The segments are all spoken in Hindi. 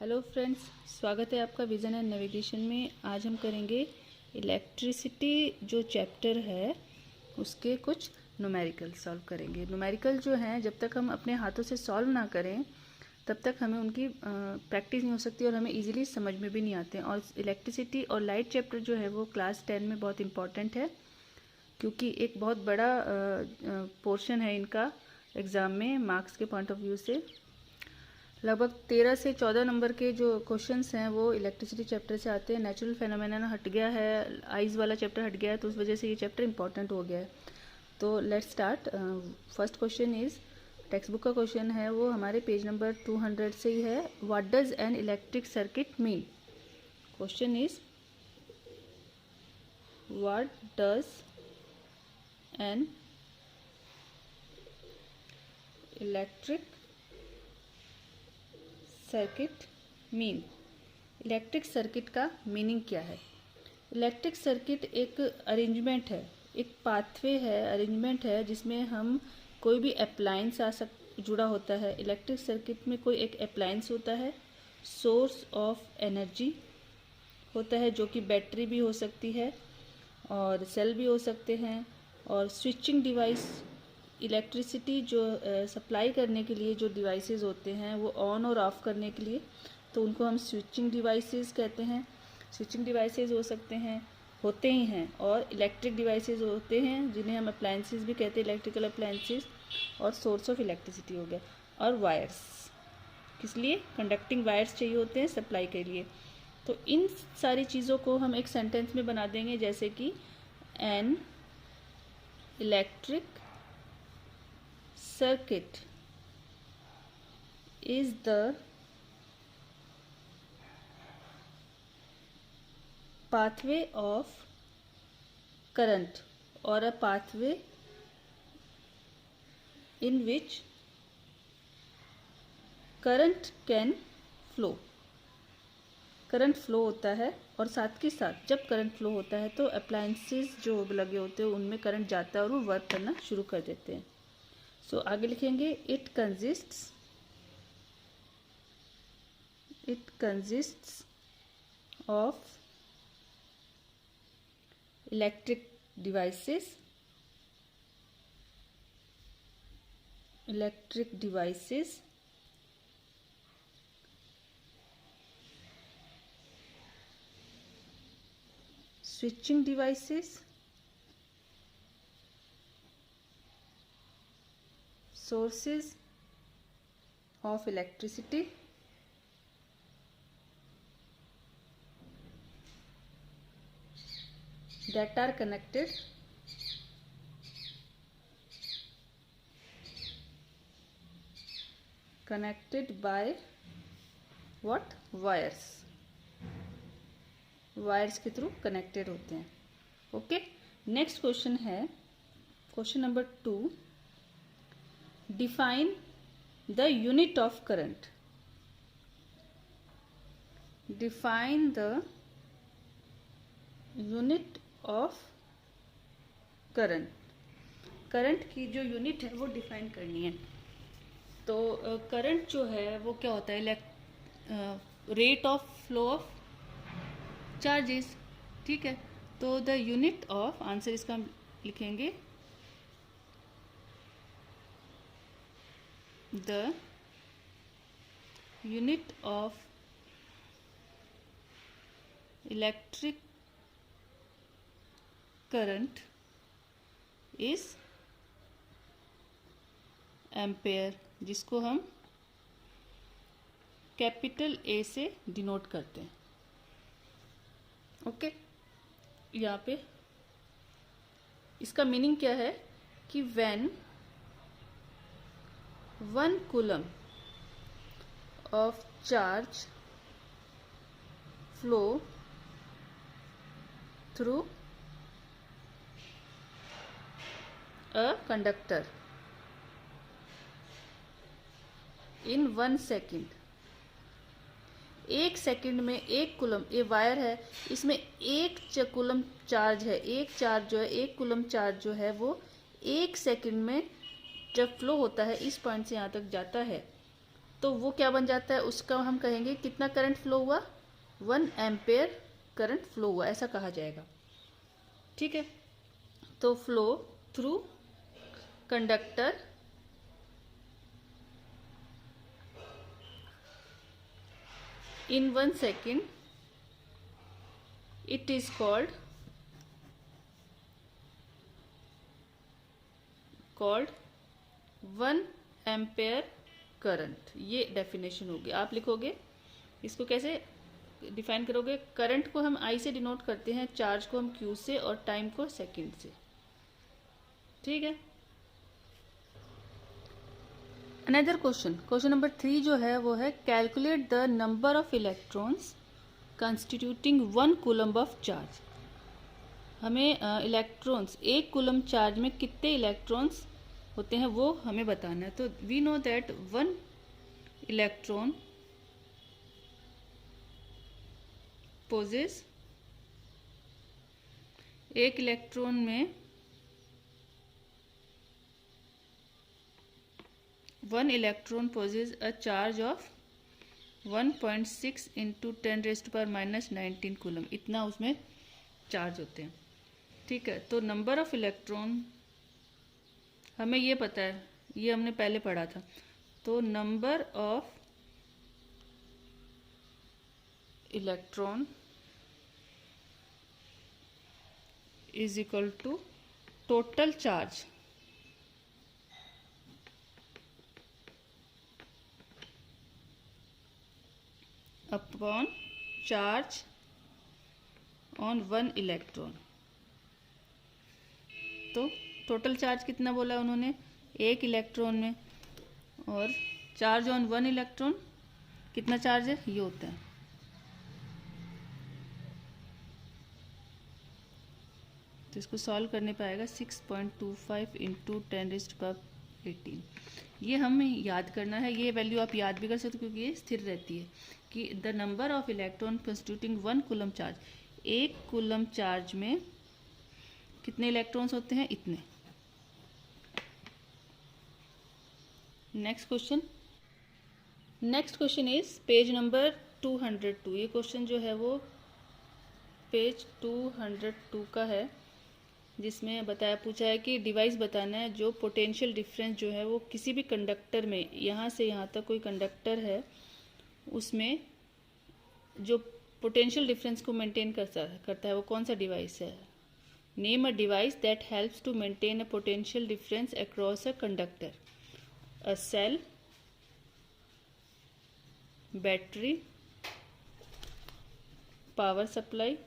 हेलो फ्रेंड्स, स्वागत है आपका विज़न एंड नेविगेशन में। आज हम करेंगे इलेक्ट्रिसिटी जो चैप्टर है उसके कुछ न्यूमेरिकल सॉल्व करेंगे। न्यूमेरिकल जो हैं जब तक हम अपने हाथों से सॉल्व ना करें तब तक हमें उनकी प्रैक्टिस नहीं हो सकती और हमें इजीली समझ में भी नहीं आते हैं। और इलेक्ट्रिसिटी और लाइट चैप्टर जो है वो क्लास 10 में बहुत इंपॉर्टेंट है, क्योंकि एक बहुत बड़ा पोर्शन है इनका एग्ज़ाम में मार्क्स के पॉइंट ऑफ व्यू से। लगभग 13 से 14 नंबर के जो क्वेश्चंस हैं वो इलेक्ट्रिसिटी चैप्टर से आते हैं। नेचुरल फेनोमेना हट गया है, आइज़ वाला चैप्टर हट गया है, तो उस वजह से ये चैप्टर इंपॉर्टेंट हो गया है। तो let's start. First question is, text book का क्वेश्चन है, वो हमारे पेज नंबर 200 से ही है। What does an electric circuit mean? Question is what does an electric circuit mean? Electric circuit का मीनिंग क्या है? इलेक्ट्रिक सर्किट एक अरेंजमेंट है, एक पाथवे है, अरेंजमेंट है जिसमें हम कोई भी अप्लायंस जुड़ा होता है। इलेक्ट्रिक सर्किट में कोई एक अप्लायंस होता है, सोर्स ऑफ एनर्जी होता है जो कि बैटरी भी हो सकती है और सेल भी हो सकते हैं, और स्विचिंग डिवाइस, इलेक्ट्रिसिटी जो सप्लाई करने के लिए जो डिवाइसेस होते हैं वो ऑन और ऑफ करने के लिए, तो उनको हम स्विचिंग डिवाइसेस कहते हैं। स्विचिंग डिवाइसेस हो सकते हैं, होते ही हैं, और इलेक्ट्रिक डिवाइसेस होते हैं जिन्हें हम अप्लायंसेस भी कहते हैं, इलेक्ट्रिकल अप्लायंसेस। और सोर्स ऑफ इलेक्ट्रिसिटी हो गया। और वायर्स, किस लिए? कंडक्टिंग वायर्स चाहिए होते हैं सप्लाई के लिए। तो इन सारी चीज़ों को हम एक सेंटेंस में बना देंगे, जैसे कि an electric circuit is the pathway of current or a pathway in which current can flow। Current flow होता है, और साथ के साथ जब करंट फ्लो होता है तो अप्लायंसेस जो लगे होते हैं उनमें करंट जाता है और वो वर्क करना शुरू कर देते हैं। सो आगे लिखेंगे, it consists of electric devices switching devices, sources of electricity, that are connected by what? Wires। Wires के थ्रू कनेक्टेड होते हैं। ओके, नेक्स्ट क्वेश्चन है question number 2, define the unit of current. Define the unit of current. Current की जो यूनिट है वो डिफाइन करनी है। तो करंट जो है वो क्या होता है? Rate of flow of charges, ठीक है। तो द यूनिट ऑफ, आंसर इसका लिखेंगे, the unit of electric current is ampere, जिसको हम कैपिटल ए से डिनोट करते हैं। ओके, यहाँ पे इसका मीनिंग क्या है कि when 1 coulomb of charge flow through a conductor in 1 second, 1 second में 1 कूलम, ये वायर है, इसमें 1 कूलम चार्ज है, एक चार्ज जो है, 1 कूलम चार्ज जो है वो 1 सेकंड में जब फ्लो होता है, इस पॉइंट से यहाँ तक जाता है, तो वो क्या बन जाता है, उसका हम कहेंगे कितना करंट फ्लो हुआ, 1 एम्पेयर करंट फ्लो हुआ, ऐसा कहा जाएगा। ठीक है, तो flow through conductor in 1 second, it is called 1 ampere current. ये डेफिनेशन होगी, आप लिखोगे इसको कैसे डिफाइन करोगे, करंट को हम I से डिनोट करते हैं, चार्ज को हम Q से और टाइम को सेकंड से। ठीक है, अनदर क्वेश्चन नंबर 3 जो है वो है calculate the number of electrons constituting 1 coulomb of charge. हमें इलेक्ट्रॉन्स, 1 कूलम्ब चार्ज में कितने इलेक्ट्रॉन्स होते हैं वो हमें बताना है। तो we know that 1 electron possess, 1 electron में 1 electron possess a charge of 1.6 into 10⁻⁻19 coulomb, इतना उसमें चार्ज होते हैं। ठीक है, तो नंबर ऑफ इलेक्ट्रॉन हमें ये पता है, ये हमने पहले पढ़ा था। तो number of electron is equal to total charge upon charge on 1 electron. तो टोटल चार्ज कितना बोला उन्होंने, 1 इलेक्ट्रॉन में, और चार्ज ऑन 1 इलेक्ट्रॉन कितना चार्ज है, ये होता है। तो इसको सॉल्व करने पाएगा 6.25 इंटू 10⁻18। ये हमें याद करना है, ये वैल्यू आप याद भी कर सकते हो क्योंकि ये स्थिर रहती है कि the number of electron constituting 1 coulomb charge, 1 coulomb charge में कितने इलेक्ट्रॉन्स होते हैं, इतने। Next question is page number 202। ये क्वेश्चन जो है वो पेज 202 का है, जिसमें पूछा है कि डिवाइस बताना है जो पोटेंशियल डिफरेंस जो है वो किसी भी कंडक्टर में, यहाँ से यहाँ तक कोई कंडक्टर है, उसमें जो पोटेंशियल डिफरेंस को मेंटेन करता है वो कौन सा डिवाइस है। Name a device that helps to maintain a potential difference across a conductor, a cell, battery, power supply,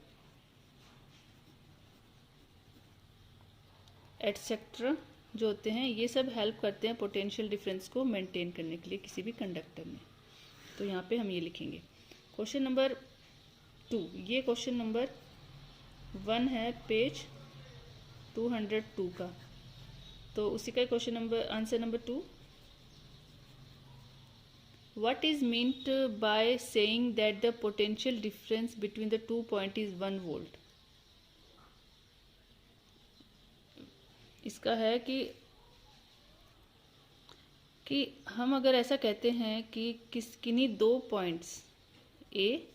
etcetera जो होते हैं, ये सब हेल्प करते हैं पोटेंशियल डिफरेंस को मेंटेन करने के लिए किसी भी कंडक्टर में। तो यहाँ पे हम ये लिखेंगे। क्वेश्चन नंबर 2, ये क्वेश्चन नंबर 1 है पेज 202 का। तो उसी का question number, answer number 2, what is meant by saying that the potential difference between the 2 point is 1 volt. इसका है कि हम अगर ऐसा कहते हैं कि किन्हीं 2 पॉइंट्स ए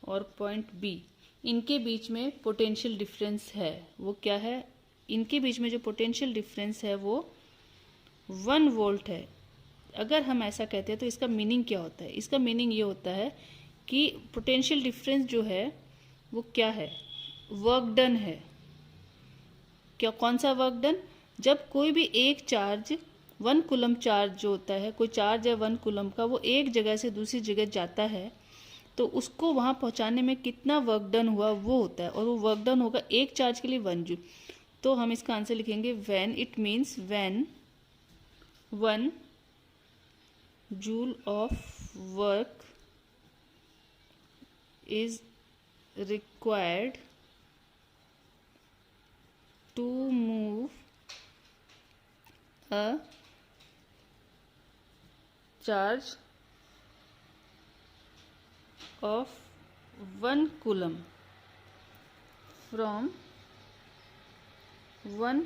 और पॉइंट बी, इनके बीच में पोटेंशियल डिफरेंस है, वो क्या है, इनके बीच में जो पोटेंशियल डिफरेंस है वो 1 वोल्ट है। अगर हम ऐसा कहते हैं तो इसका मीनिंग क्या होता है, इसका मीनिंग ये होता है कि पोटेंशियल डिफरेंस जो है वो क्या है, वर्क डन है। क्या, कौन सा वर्क डन, जब कोई भी एक चार्ज 1 कूलम चार्ज जो होता है, कोई चार्ज है 1 कूलम का, वो एक जगह से दूसरी जगह जाता है, तो उसको वहाँ पहुँचाने में कितना वर्क डन हुआ वो होता है, और वो वर्क डन होगा एक चार्ज के लिए 1 जूल। तो हम इसका आंसर लिखेंगे when, it means when 1 joule of work is required to move a charge of 1 coulomb from one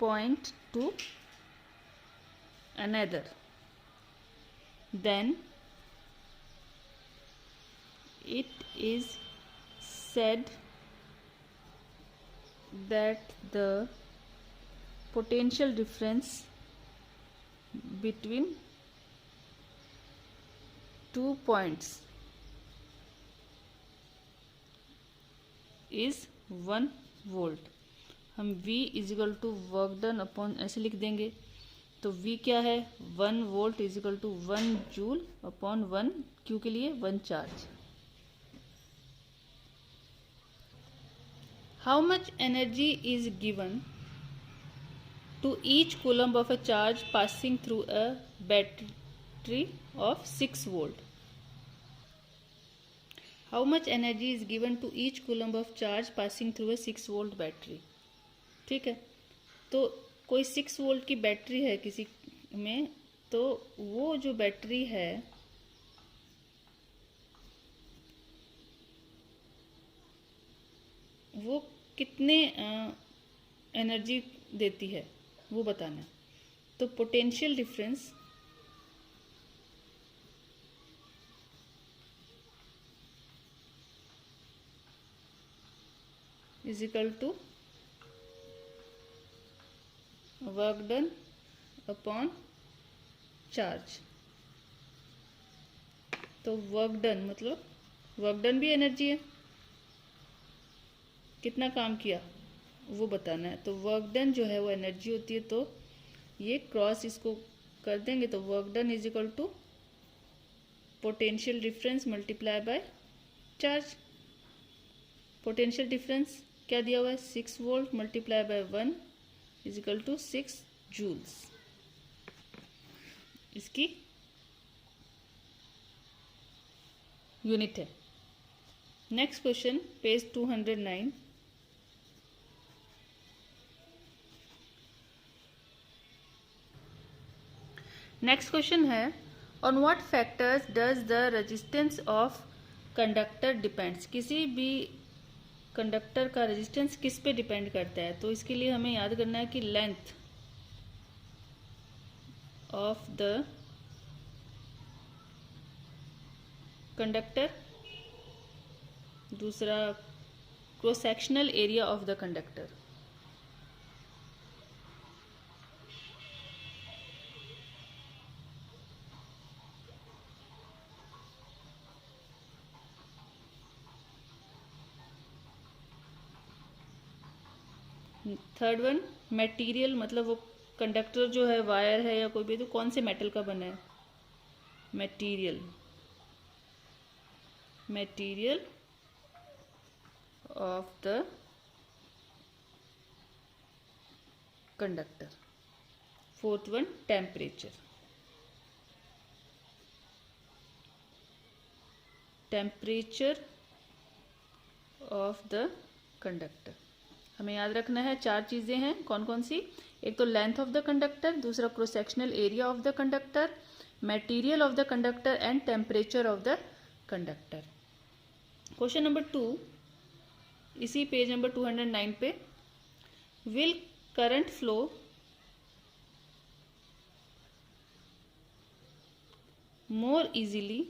point to another. then it is said that the potential difference between 2 points is 1 volt. हम V is equal to work done upon ऐसे लिख देंगे, तो V क्या है 1 volt equal to 1 joule upon 1 Q के लिए 1 charge. How much energy is given to each coulomb of a charge passing through a battery of 6 volt. How much energy is given to each coulomb of charge passing through a 6 volt battery. ठीक है, तो कोई 6 वोल्ट की बैटरी है किसी में, तो वो जो बैटरी है वो कितने एनर्जी देती है वो बताना है। तो potential difference is equal to work done upon charge. तो वर्क डन मतलब वर्क डन भी एनर्जी है, कितना काम किया वो बताना है। तो वर्क डन जो है वो एनर्जी होती है, तो ये क्रॉस इसको कर देंगे, तो work done is equal to potential difference multiply by charge. Potential difference क्या दिया हुआ है 6 volt multiply by 1 is equal to 6 joules. इसकी यूनिट है। Next question page 209। Next question है on what factors does the resistance of conductor depends. किसी भी कंडक्टर का रेजिस्टेंस किस पे डिपेंड करता है, तो इसके लिए हमें याद करना है कि लेंथ ऑफ द कंडक्टर, दूसरा cross sectional area of the conductor. Third one material, मतलब वो कंडक्टर जो है वायर है या कोई भी, तो कौन से मेटल का बना है material, material of the conductor. Fourth one temperature, temperature of the conductor. हमें याद रखना है 4 चीजें हैं, कौन कौन सी, एक तो लेंथ ऑफ द कंडक्टर, दूसरा cross sectional area of the conductor, material of the conductor and temperature of the conductor. Question number 2 इसी पेज नंबर 209 पे, will current flow more easily.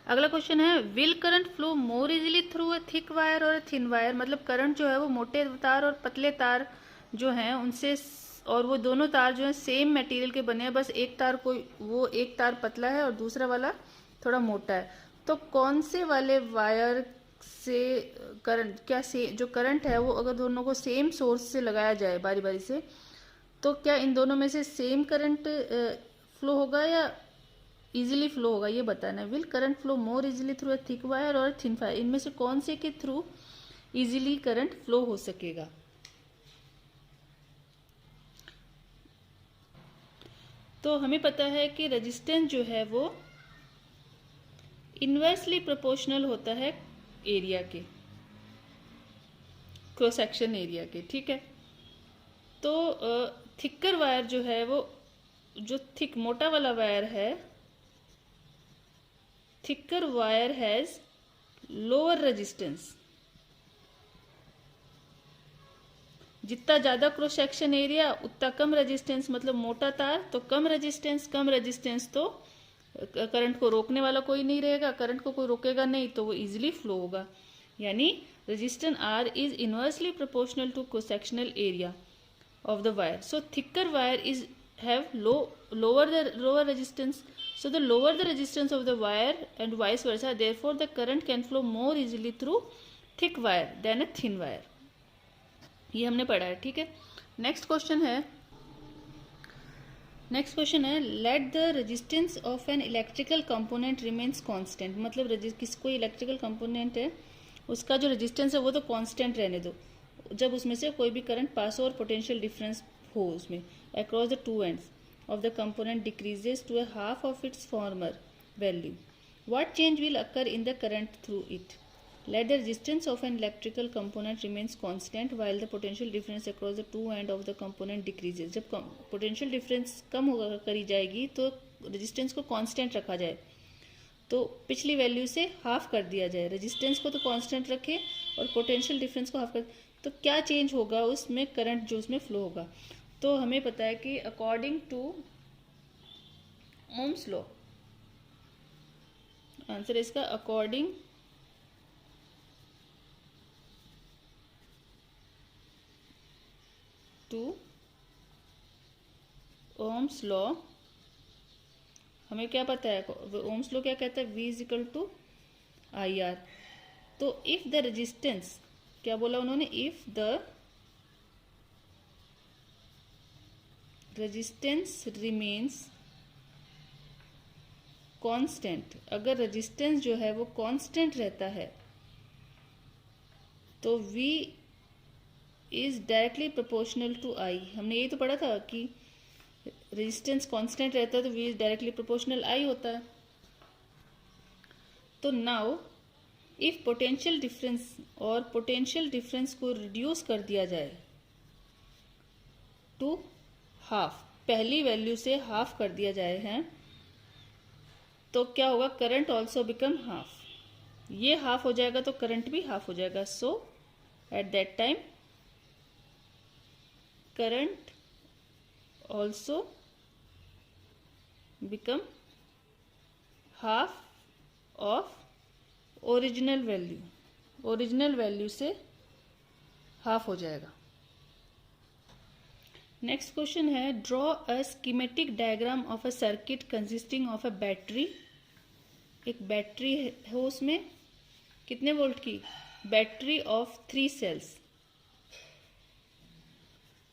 अगला क्वेश्चन है will current flow more easily through a thick wire और थिन वायर। मतलब करंट जो है वो मोटे तार और पतले तार जो हैं उनसे, और वो दोनों तार जो है सेम मटेरियल के बने हैं, बस एक तार कोई वो एक तार पतला है और दूसरा वाला थोड़ा मोटा है। तो कौन से वाले वायर से करंट क्या से जो करंट है वो अगर दोनों को सेम सोर्स से लगाया जाए बारी बारी से, तो क्या इन दोनों में से सेम करंट फ्लो होगा या इजीली फ्लो होगा, ये बताना है। Will current flow more easily through a thick wire और थिन वायर, इनमें से कौन से के थ्रू इजीली करंट फ्लो हो सकेगा। तो हमें पता है कि रेजिस्टेंस जो है वो इनवर्सली प्रोपोर्शनल होता है एरिया के, क्रॉस सेक्शन एरिया के। ठीक है, तो थिकर वायर जो है वो, जो थिक मोटा वाला वायर है, thicker wire has lower resistance जितना ज़्यादा क्रॉस सेक्शन एरिया उतना कम रेजिस्टेंस, मतलब मोटा तार तो कम रेजिस्टेंस, कम रेजिस्टेंस तो करंट को रोकने वाला कोई नहीं रहेगा, करंट को कोई रोकेगा नहीं तो वो इजीली फ्लो होगा। यानी resistance R is inversely proportional to cross sectional area of the wire. So thicker wire is have lower resistance. So the lower the resistance of the wire and vice versa, therefore the current can flow more easily through thick wire than a thin wire. ये हमने पढ़ा है, ठीक है। नेक्स्ट क्वेश्चन है late the resistance of an electrical component remains constant. मतलब कोई इलेक्ट्रिकल कंपोनेंट है उसका जो रेजिस्टेंस है वो तो कांस्टेंट रहने दो जब उसमें से कोई भी करंट पास हो और पोटेंशियल डिफरेंस हो उसमें across the two ends of the component decreases to a half of its former value. What change will occur in the current through it? Let the resistance of an electrical component remains constant while the potential difference across the two end of the component decreases. जब पोटेंशियल डिफरेंस कम होगा करी जाएगी तो रेजिस्टेंस को कांस्टेंट रखा जाए, तो पिछली वैल्यू से हाफ कर दिया जाए। रेजिस्टेंस को तो कांस्टेंट रखे और पोटेंशियल डिफरेंस को हाफ कर, तो क्या चेंज होगा उसमें, करंट जो उसमें फ्लो होगा। तो हमें पता है कि according to Ohm's law, answer इसका अकॉर्डिंग टू ओम्स लॉ हमें क्या पता है, ओम्स लॉ क्या कहता है, V is equal to IR। तो इफ द रेजिस्टेंस, क्या बोला उन्होंने, if the resistance remains constant, अगर रेजिस्टेंस जो है वो कांस्टेंट रहता है तो V is directly proportional to I। हमने यही तो पढ़ा था कि रेजिस्टेंस कांस्टेंट रहता है तो V is directly proportional I होता है। तो नाउ इफ पोटेंशियल डिफरेंस और पोटेंशियल डिफरेंस को रिड्यूस कर दिया जाए टू हाफ, पहली वैल्यू से हाफ कर दिया जाए हैं, तो क्या होगा, करंट ऑल्सो बिकम हाफ। ये हाफ हो जाएगा तो करंट भी हाफ हो जाएगा। So at that time current also become half of original value से हाफ हो जाएगा। नेक्स्ट क्वेश्चन है draw a schematic diagram of a circuit consisting of a battery. एक बैटरी है उसमें कितने वोल्ट की, battery of 3 cells,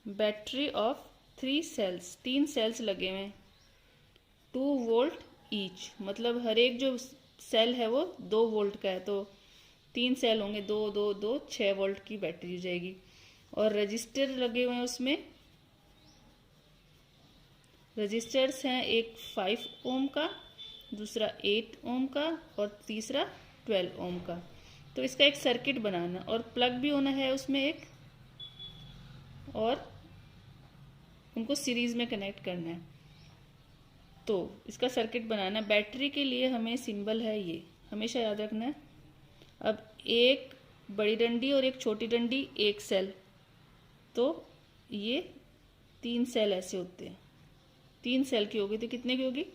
battery of 3 cells, 3 cells लगे हुए हैं, 2 वोल्ट ईच, मतलब हर एक जो सेल है वो 2 वोल्ट का है, तो 3 सेल होंगे, 2 2 2 6 वोल्ट की बैटरी हो जाएगी। और रजिस्टर लगे हुए हैं उसमें, रजिस्टर्स हैं एक 5 ओम का, दूसरा 8 ओम का और तीसरा 12 ओम का। तो इसका एक सर्किट बनाना और प्लग भी होना है उसमें एक, और उनको सीरीज में कनेक्ट करना है। तो इसका सर्किट बनाना, बैटरी के लिए हमें सिंबल है ये, हमेशा याद रखना है। अब एक बड़ी डंडी और एक छोटी डंडी, एक सेल, तो ये 3 सेल ऐसे होते हैं, 3 सेल की होगी तो कितने की होगी,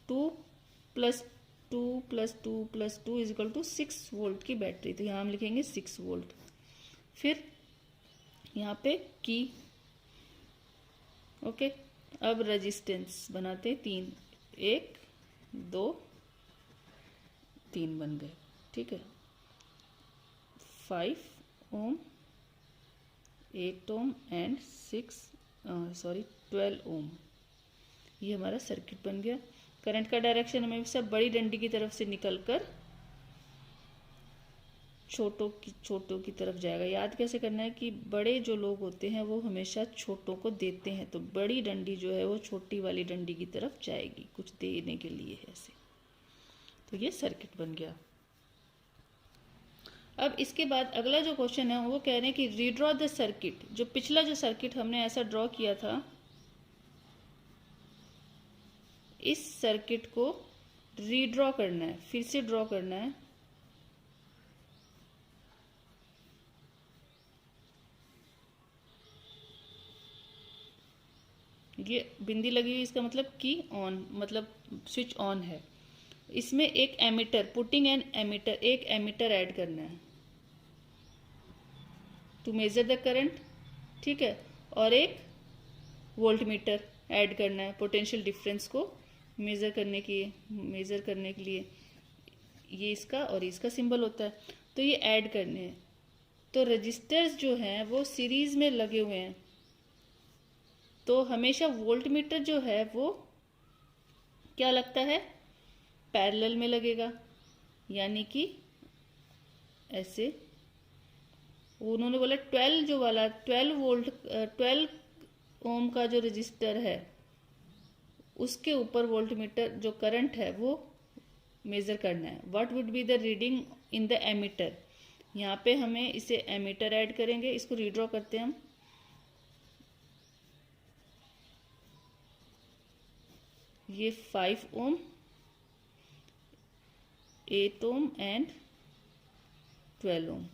2 + 2 + 2 + 2 = 6 वोल्ट की बैटरी। तो यहाँ हम लिखेंगे 6 वोल्ट। फिर यहाँ पे की, ओके। अब रेजिस्टेंस बनाते 3, 1 2 3 बन गए, ठीक है। 5 ओम, 8 ओम एंड 12 ओम, ये हमारा सर्किट बन गया। करंट का डायरेक्शन हमेशा बड़ी डंडी की तरफ से निकलकर छोटों की तरफ जाएगा। याद कैसे करना है कि बड़े जो लोग होते हैं वो हमेशा छोटों को देते हैं, तो बड़ी डंडी जो है वो छोटी वाली डंडी की तरफ जाएगी कुछ देने के लिए ऐसे। तो ये सर्किट बन गया। अब इसके बाद अगला जो क्वेश्चन है वो कह रहे हैं कि रीड्रॉ द सर्किट। जो पिछला जो सर्किट हमने ऐसा ड्रॉ किया था, इस सर्किट को रीड्रॉ करना है, फिर से ड्रॉ करना है। ये बिंदी लगी हुई, इसका मतलब की ऑन, मतलब स्विच ऑन है। इसमें एक एमीटर, पुटिंग एन एमीटर, एक एमीटर ऐड करना है टू मेजर द करंट, ठीक है, और एक वोल्ट मीटर ऐड करना है पोटेंशियल डिफरेंस को मेज़र करने के लिए। ये इसका और इसका सिंबल होता है, तो ये ऐड करने हैं। तो रजिस्टर्स जो हैं वो सीरीज में लगे हुए हैं, तो हमेशा वोल्ट मीटर जो है वो क्या लगता है, पैरेलल में लगेगा, यानी कि ऐसे। उन्होंने बोला 12 वोल्ट 12 ओम का जो रजिस्टर है उसके ऊपर वोल्ट मीटर जो करंट है वो मेजर करना है। What would be the reading in the ammeter, यहाँ पे हमें इसे एमीटर ऐड करेंगे, इसको रीड्रॉ करते हैं हम। ये 5 ओम, 8 ओम एंड 12 ओम।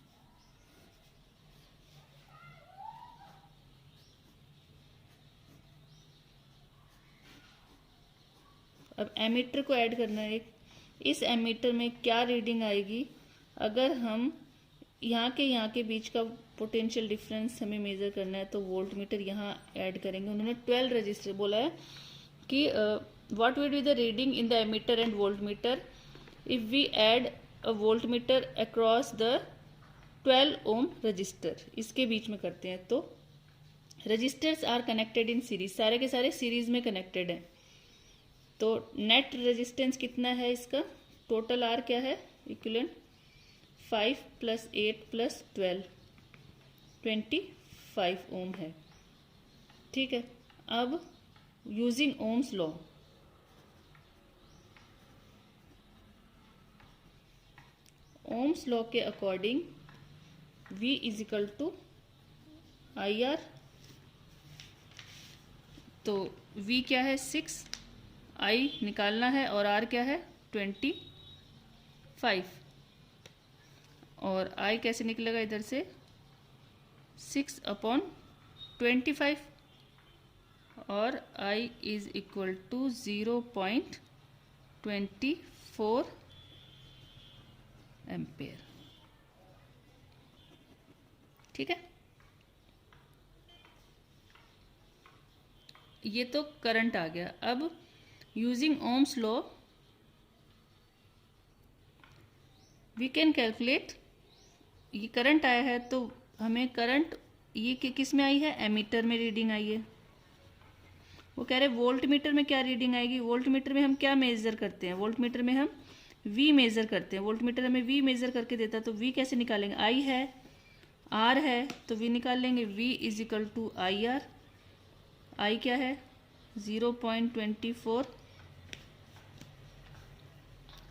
अब एमीटर को ऐड करना है। इस एमीटर में क्या रीडिंग आएगी, अगर हम यहाँ के बीच का पोटेंशियल डिफरेंस हमें मेजर करना है तो वोल्ट मीटर यहाँ ऐड करेंगे। उन्होंने 12 रजिस्टर बोला है कि what will be the reading in the ammeter and voltmeter if we add a voltmeter across the 12 ohm resistor. इसके बीच में करते हैं। तो resistors are connected in series, सारे के सारे सीरीज में कनेक्टेड हैं। तो नेट रेजिस्टेंस कितना है इसका, टोटल आर क्या है, इक्विवेलेंट 5 + 8 + 12 25 ओम है, ठीक है। अब using Ohm's law, ohms law के अकॉर्डिंग V = IR। तो V क्या है 6, I निकालना है और R क्या है 25, और I कैसे निकलेगा इधर से 6/25, और I = 0.24 एम्पेयर, ठीक है। ये तो करंट आ गया। अब using Ohm's law we can calculate, ये करंट आया है तो हमें करंट ये किस में आई है, एमीटर में रीडिंग आई है। वो कह रहे वोल्ट मीटर में क्या रीडिंग आएगी, वोल्ट मीटर में हम क्या मेजर करते हैं, वोल्ट मीटर में हम V मेजर करते हैं। वोल्ट मीटर हमें V मेजर करके देता है, तो V कैसे निकालेंगे, I है R है तो V निकाल लेंगे। V = IR, I क्या है 0.24,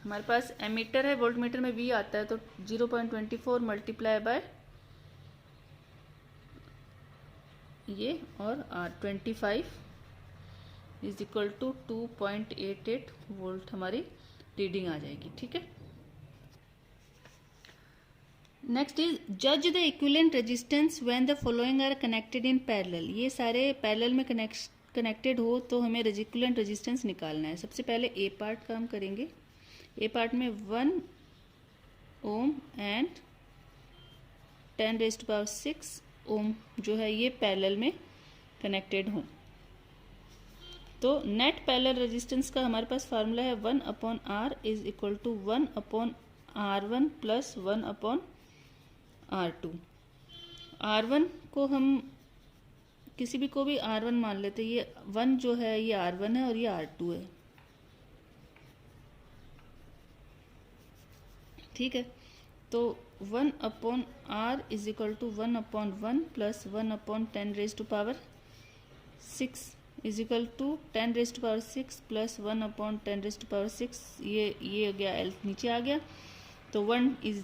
हमारे पास एमीटर है, वोल्ट मीटर में V आता है, तो 0.24 मल्टीप्लाई बाय ये और R 25 = 2.88 वोल्ट हमारी रीडिंग आ जाएगी, ठीक है। नेक्स्ट इज जज the equivalent resistance when the following are connected in parallel. ये सारे पैरेलल में कनेक्टेड हो तो हमें इक्विवेलेंट रेजिस्टेंस निकालना है। सबसे पहले ए पार्ट का हम करेंगे। ए पार्ट में 1 ओम एंड 10⁻⁶ ओम जो है ये पैरेलल में कनेक्टेड हों। तो नेट पैरेलल रेजिस्टेंस का हमारे पास फार्मूला है 1/R = 1/R1 + 1/R2। R1 को हम किसी भी को भी R1 मान लेते हैं। ये 1 जो है ये R1 है और ये R2 है, ठीक है। तो 1/R = 1/1 + 1/10⁻⁶ = 10⁻⁶ + 1/10⁶। ये हो गया, L नीचे आ गया। तो 1 =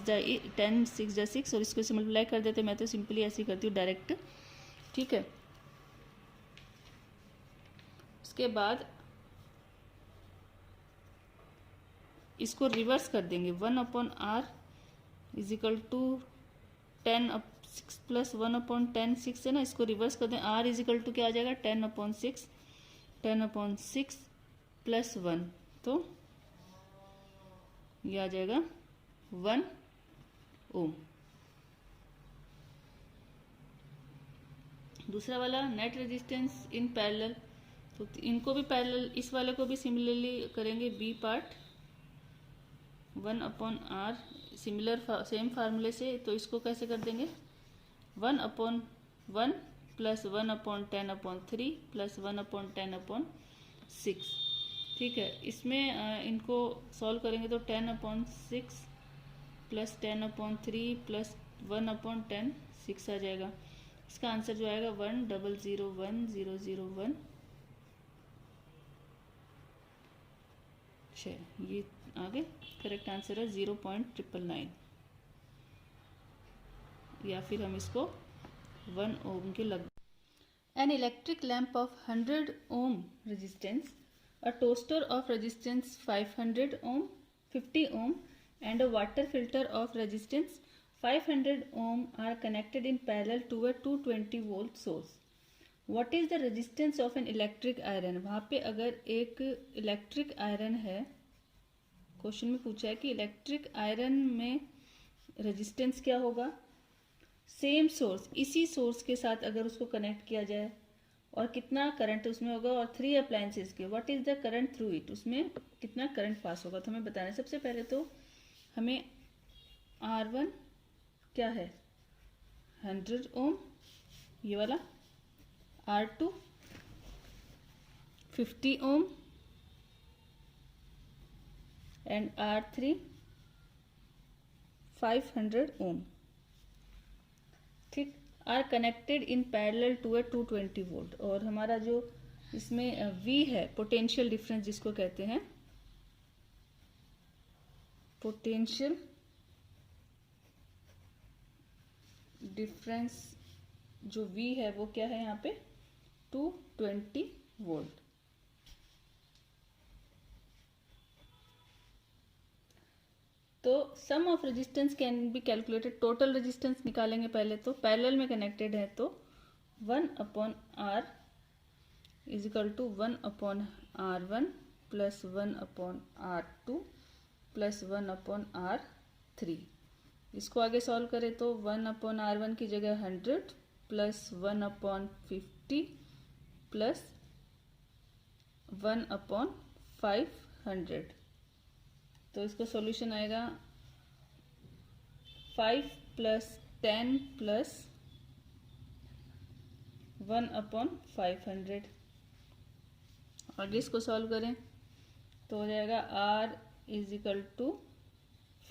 10, 6 = 6, और इसको मल्टीप्लाई कर देते। मैं तो सिंपली ऐसे ही करती हूँ डायरेक्ट, ठीक है। उसके बाद इसको रिवर्स कर देंगे। 1/R = 10/6 + 1/10⁶ है ना, इसको रिवर्स कर दें। R = क्या आ जाएगा 10/6 10/6 प्लस 1, तो ये आ जाएगा 1 ओम। दूसरा वाला नेट रेजिस्टेंस इन पैरेलल, तो इनको भी पैरेलल, इस वाले को भी सिमिलरली करेंगे। B part 1/r, similar same फार्मूले से, तो इसको कैसे कर देंगे 1/1 प्लस 1/10/3 प्लस 1/10/6। ठीक है, इसमें इनको सॉल्व करेंगे तो 10/6 प्लस 10/3 प्लस 1/10/6 आ जाएगा। इसका आंसर जो आएगा 1001001। ये आगे करेक्ट आंसर है 0.999, या फिर हम इसको 1 ओम के लग। An electric lamp of 100 ohm resistance, a toaster of resistance 500 ohm, 50 ohm, and a water filter of resistance 500 ohm are connected in parallel to a 220 volt source. What is the resistance of an electric iron? वहाँ पे अगर एक इलेक्ट्रिक आयरन है, क्वेश्चन में पूछा है कि इलेक्ट्रिक आयरन में रेजिस्टेंस क्या होगा। सेम सोर्स, इसी सोर्स के साथ अगर उसको कनेक्ट किया जाए और कितना करंट उसमें होगा, और 3 अप्लायंसेस के what is the current through it, उसमें कितना करंट पास होगा, तो हमें बताना है। सबसे पहले तो हमें R1 क्या है 100 ओम, ये वाला, R2 50 ohm and R3 500 ohm, ठीक, are connected in parallel to a 220 volt. और हमारा जो इसमें V है, पोटेंशियल डिफरेंस जिसको कहते हैं, पोटेंशियल डिफरेंस जो V है वो क्या है यहाँ पे 220 वोल्ट। तो sum of resistance can be calculated, total resistance निकालेंगे पहले, तो पैरेलल में कनेक्टेड है तो 1/r is equal to 1/r1 plus 1/r2 plus 1/r3। इसको आगे सॉल्व करें तो 1/r1 की जगह 100 प्लस 1/50 प्लस 1/500, तो इसका सॉल्यूशन आएगा 5 प्लस 10 प्लस 1/500। आगे इसको सॉल्व करें तो हो जाएगा R is equal to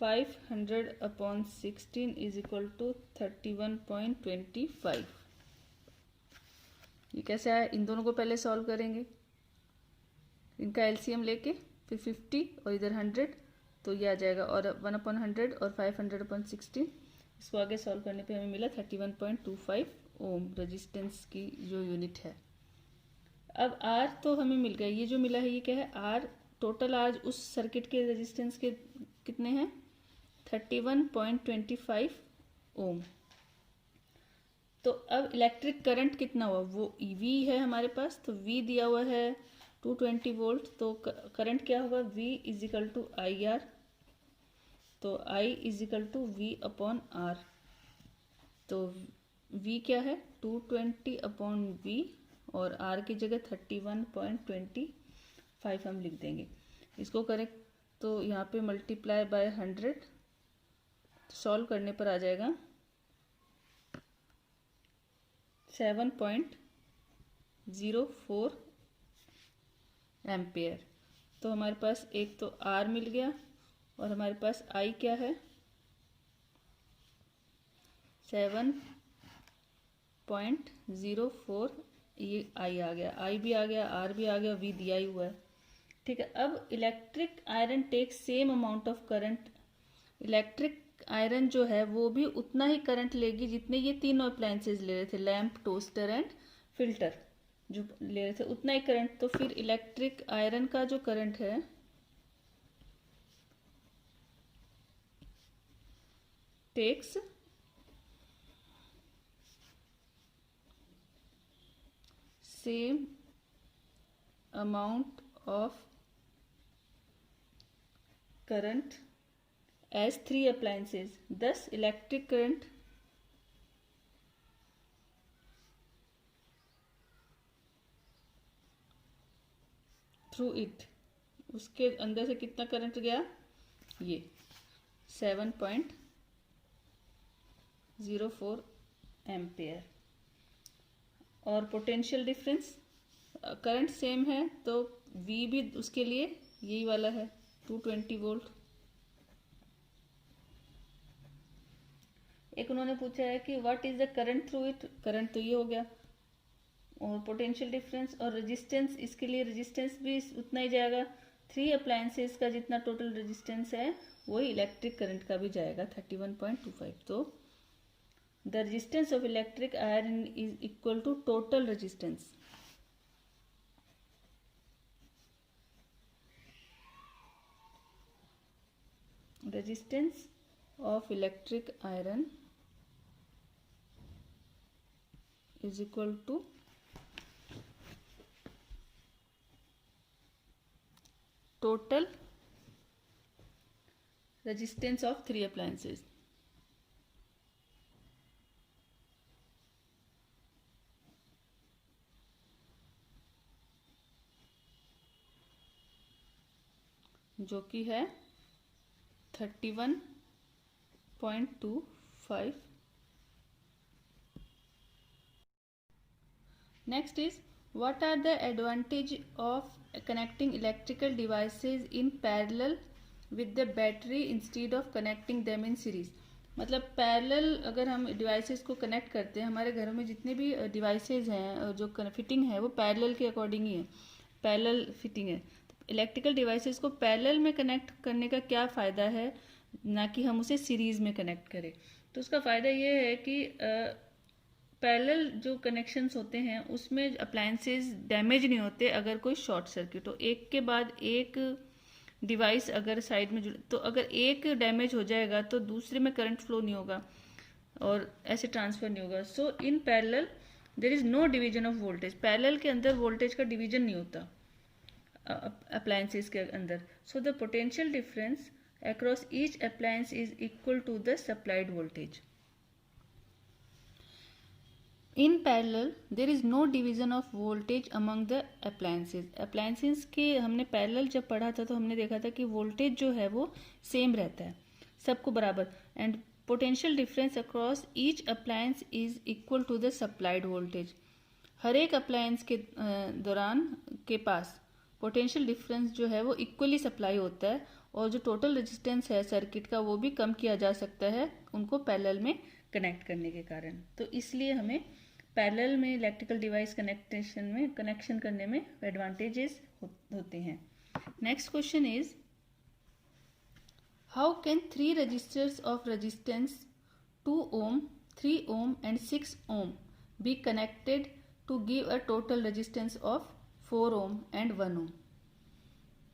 500/16 is equal to 31.25। ये कैसे आया, इन दोनों को पहले सॉल्व करेंगे, इनका एलसीएम लेके फिर 50 और इधर 100, तो ये आ जाएगा, और 1/100 और 500/16, इसको आगे सॉल्व करने पे हमें मिला 31.25 ओम रेजिस्टेंस की जो यूनिट है। अब R तो हमें मिल गया, ये जो मिला है ये क्या है R, टोटल R उस सर्किट के रेजिस्टेंस के कितने हैं 31.25 ओम। तो अब इलेक्ट्रिक करंट कितना हुआ, वो V है हमारे पास, तो V दिया हुआ है 220 वोल्ट, तो करंट क्या होगा V is equal to IR, तो I is equal to V/R, तो V क्या है 220/V और R की जगह 31.25 हम लिख देंगे। इसको करेक्ट तो यहाँ पे मल्टीप्लाई बाय 100, सॉल्व करने पर आ जाएगा 7.04 एम्पेयर। तो हमारे पास एक तो R मिल गया और हमारे पास I क्या है 7.04, ये I आ गया, I भी आ गया, R भी आ गया, V दिया ही हुआ है। ठीक है, अब electric iron take same amount of current, electric iron जो है वो भी उतना ही करंट लेगी जितने ये तीनों अप्लायंसेज ले रहे थे, लैंप, टोस्टर एंड फिल्टर जो ले रहे थे उतना ही करंट। तो फिर इलेक्ट्रिक आयरन का जो करंट है takes same amount of current as 3 appliances. Thus electric current through it, उसके अंदर से कितना करंट गया, ये 7.04 एम्पेयर। और पोटेंशियल डिफरेंस, करंट सेम है तो V भी उसके लिए यही वाला है 220 वोल्ट। एक उन्होंने पूछा है कि what is the current through it, current तो ये हो गया, और पोटेंशियल डिफरेंस और रेजिस्टेंस, इसके लिए रेजिस्टेंस भी उतना ही जाएगा। 3 अप्लायंसेस का जितना टोटल रेजिस्टेंस है वही इलेक्ट्रिक करंट का भी जाएगा 31.25। तो the resistance of electric iron is equal to total resistance. Resistance of electric iron is equal to total resistance of 3 appliances. जो कि है 31.25। Next is what are the advantage of connecting electrical devices in parallel with the battery instead of connecting them in series। मतलब पैरेलल अगर हम डिवाइसेस को कनेक्ट करते हैं, हमारे घरों में जितने भी डिवाइसेस हैं जो फिटिंग है वो पैरेलल के अकॉर्डिंग ही है, पैरेलल फिटिंग है। इलेक्ट्रिकल डिवाइसेस को पैरेलल में कनेक्ट करने का क्या फ़ायदा है, ना कि हम उसे सीरीज़ में कनेक्ट करें। तो उसका फ़ायदा ये है कि पैरेलल जो कनेक्शंस होते हैं उसमें अप्लायंसेस डैमेज नहीं होते अगर कोई शॉर्ट सर्किट हो। एक के बाद एक डिवाइस अगर साइड में जुड़े तो अगर एक डैमेज हो जाएगा तो दूसरे में करंट फ्लो नहीं होगा और ऐसे ट्रांसफ़र नहीं होगा। So in parallel there is no division of voltage. Parallel के अंदर वोल्टेज का डिवीजन नहीं होता अप्लायंसेस के अंदर। So the potential difference across each appliance is equal to the supplied voltage. In parallel there is no division of voltage among the appliances. Appliances के हमने पैरेलल जब पढ़ा था तो हमने देखा था कि वोल्टेज जो है वो सेम रहता है सबको बराबर, and potential difference across each appliance is equal to the supplied voltage. हर एक अप्लायंस के दौरान के पास पोटेंशियल डिफरेंस जो है वो इक्वली सप्लाई होता है और जो टोटल रेजिस्टेंस है सर्किट का वो भी कम किया जा सकता है उनको पैरेलल में कनेक्ट करने के कारण। तो इसलिए हमें पैरेलल में इलेक्ट्रिकल डिवाइस कनेक्शन करने में एडवांटेजेस होते हैं। Next question is how can 3 resistors of resistance 2 ohm, 3 ohm and 6 ohm be connected to give a total resistance of 4 ohm and 1 ohm।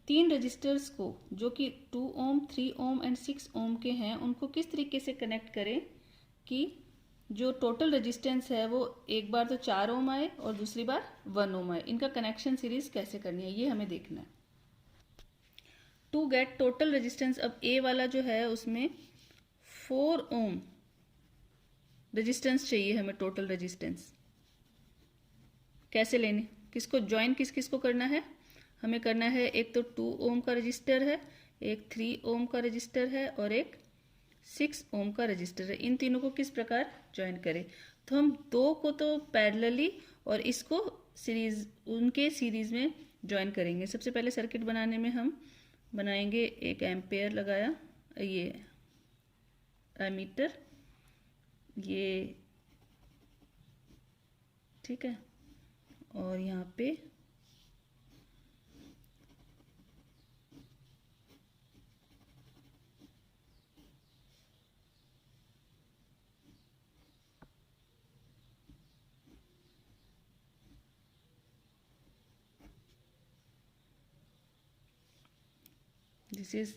3 registers को जो कि 2 ohm, 3 ohm and 6 ohm के हैं उनको किस तरीके से कनेक्ट करें कि जो टोटल रेजिस्टेंस है वो एक बार तो 4 ओम आए और दूसरी बार 1 ओम आए। इनका कनेक्शन सीरीज कैसे करनी है ये हमें देखना है। टू गेट टोटल रेजिस्टेंस, अब ए वाला जो है उसमें 4 ओम रेजिस्टेंस चाहिए हमें। टोटल रेजिस्टेंस कैसे लेने, किसको ज्वाइन किस किस को करना है, हमें करना है एक तो 2 ओम का रजिस्टर है, एक 3 ओम का रजिस्टर है और एक 6 ओम का रजिस्टर है। इन तीनों को किस प्रकार ज्वाइन करें, तो हम 2 को तो पैरेलली और इसको सीरीज उनके सीरीज में ज्वाइन करेंगे। सबसे पहले सर्किट बनाने में हम बनाएंगे, एक एम्पेयर लगाया, ये एमीटर, ये ठीक है, और यहाँ पे this is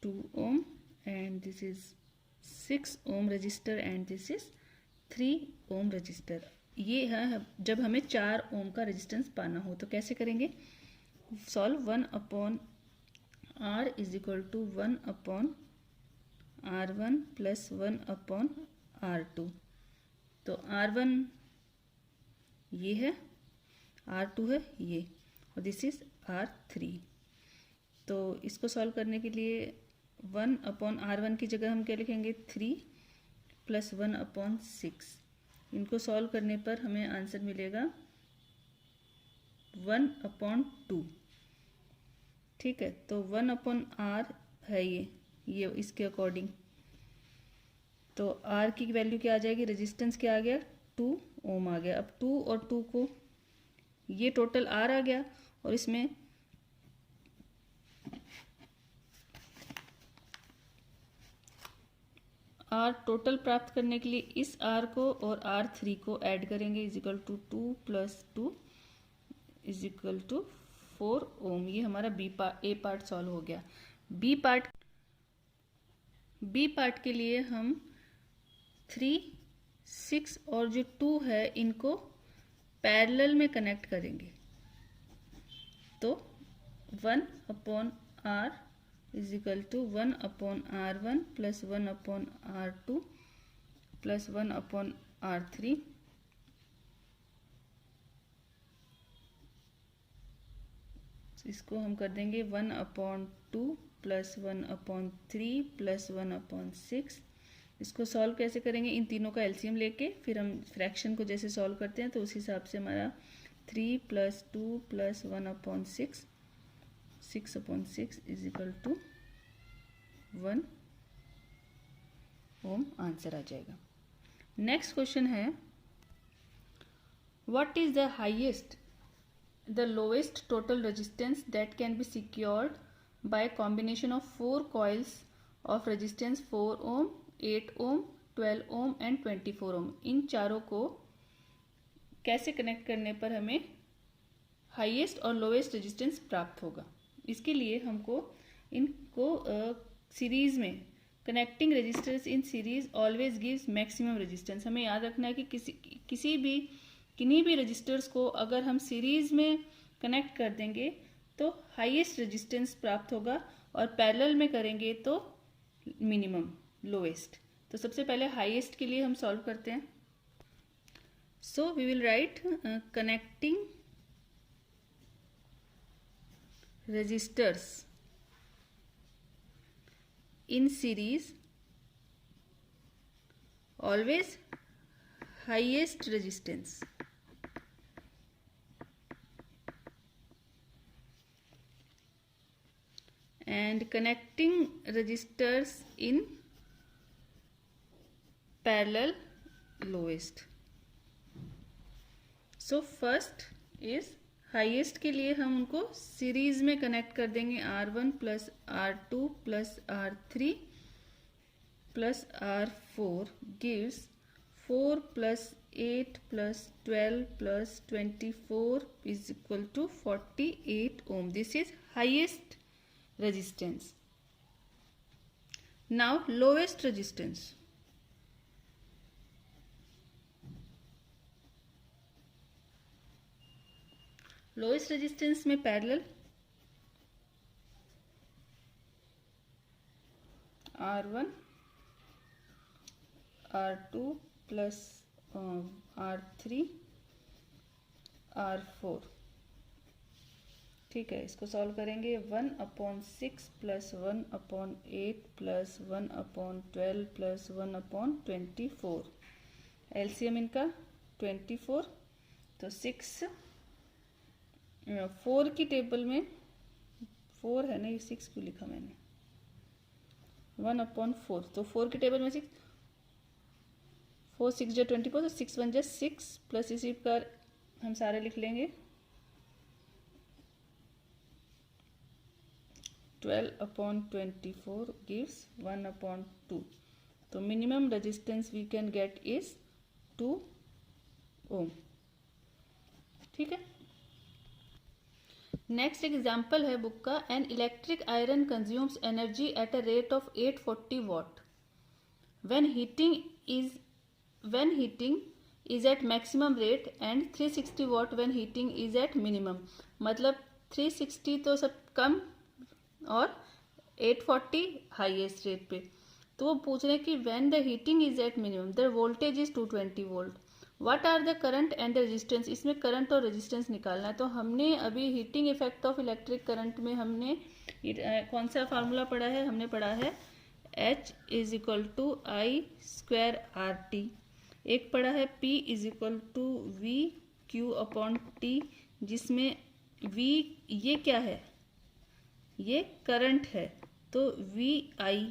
2 ohm and this is 6 ohm resistor and this is 3 ohm resistor। ये है जब हमें 4 ओम का रेजिस्टेंस पाना हो। तो कैसे करेंगे? Solve 1/R is equal to 1/R1 plus 1/R2। तो R1 ये है, R2 है ये, और दिस इज R3। तो इसको सॉल्व करने के लिए 1/R1 की जगह हम क्या लिखेंगे? 3 प्लस 1/6। इनको सॉल्व करने पर हमें आंसर मिलेगा 1/2। ठीक है, तो 1/R है ये इसके अकॉर्डिंग। तो R की वैल्यू क्या आ जाएगी? रेजिस्टेंस क्या आ गया? 2 ओम आ गया। अब 2 और 2 को, ये टोटल R आ गया, और इसमें R टोटल प्राप्त करने के लिए इस R को और R3 को ऐड करेंगे, is equal to 2 + 2 is equal to 4 ohm. ये हमारा ए पार्ट सॉल्व हो गया। बी पार्ट के लिए हम 3, 6 और जो 2 है इनको पैरेलल में कनेक्ट करेंगे। तो 1/R is equal to 1/R1 plus 1/R2 plus 1/R3। इसको हम कर देंगे 1/2 प्लस 1/3 प्लस 1/6। इसको सॉल्व कैसे करेंगे? इन तीनों का एलसीएम लेके फिर हम फ्रैक्शन को जैसे सॉल्व करते हैं तो उस हिसाब से हमारा 3 + 2 plus 1/6, 6/6 is equal to 1 ohm answer आ जाएगा। नेक्स्ट क्वेश्चन है, what is the lowest total resistance that can be secured by a combination of 4 coils of resistance 4 ohm, 8 ohm, 12 ohm and 24 ohm। इन चारों को कैसे कनेक्ट करने पर हमें हाईएस्ट और लोवेस्ट रेजिस्टेंस प्राप्त होगा? इसके लिए हमको इनको सीरीज में, connecting resistance in series always gives maximum resistance. हमें याद रखना है कि किन्हीं भी रजिस्टर्स को अगर हम सीरीज में कनेक्ट कर देंगे तो हाईएस्ट रेजिस्टेंस प्राप्त होगा, और पैरेलल में करेंगे तो मिनिमम, लोवेस्ट। तो सबसे पहले हाईएस्ट के लिए हम सॉल्व करते हैं। So we will write connecting resistors in series always highest resistance. And connecting resistors in parallel lowest। So first is highest के लिए हम उनको सीरीज में कनेक्ट कर देंगे, R1 plus R2 plus R3 plus R4 gives 4 plus 8 plus 12 plus 24 is equal to 48 ohm। This is highest resistance। Now lowest resistance, lowest resistance में parallel R1 R2 plus R3 R4। ठीक है, इसको सॉल्व करेंगे 1/6 प्लस 1/8 प्लस 1/12 प्लस 1/24। एलसीएम इनका 24। तो 4 की टेबल में 4 है ना, ये 6 क्यों लिखा मैंने? 1/4। तो 4 की टेबल में 6, 4 6 जो 24, तो 6 1 जो 6 प्लस इसी का हम सारे लिख लेंगे 12/24 gives 1/2। तो minimum resistance we can get is 2 ohm. ठीक है, नेक्स्ट एग्जाम्पल है बुक का, an electric iron consumes energy at a rate of 840 watt। When heating is at maximum rate and 360 watt when heating is at minimum. मतलब 360 तो सब कम और 840 हाईएस्ट रेट पे। तो वो पूछ रहे हैं कि when the heating is at minimum the voltage is 220 volt, what are the current and the resistance. इसमें करंट और रेजिस्टेंस निकालना है। तो हमने अभी heating effect of electric current में हमने कौन सा फार्मूला पढ़ा है, हमने पढ़ा है H is equal to I square R T, एक पढ़ा है P is equal to V Q upon T, जिसमें V ये क्या है, ये करंट है, तो V I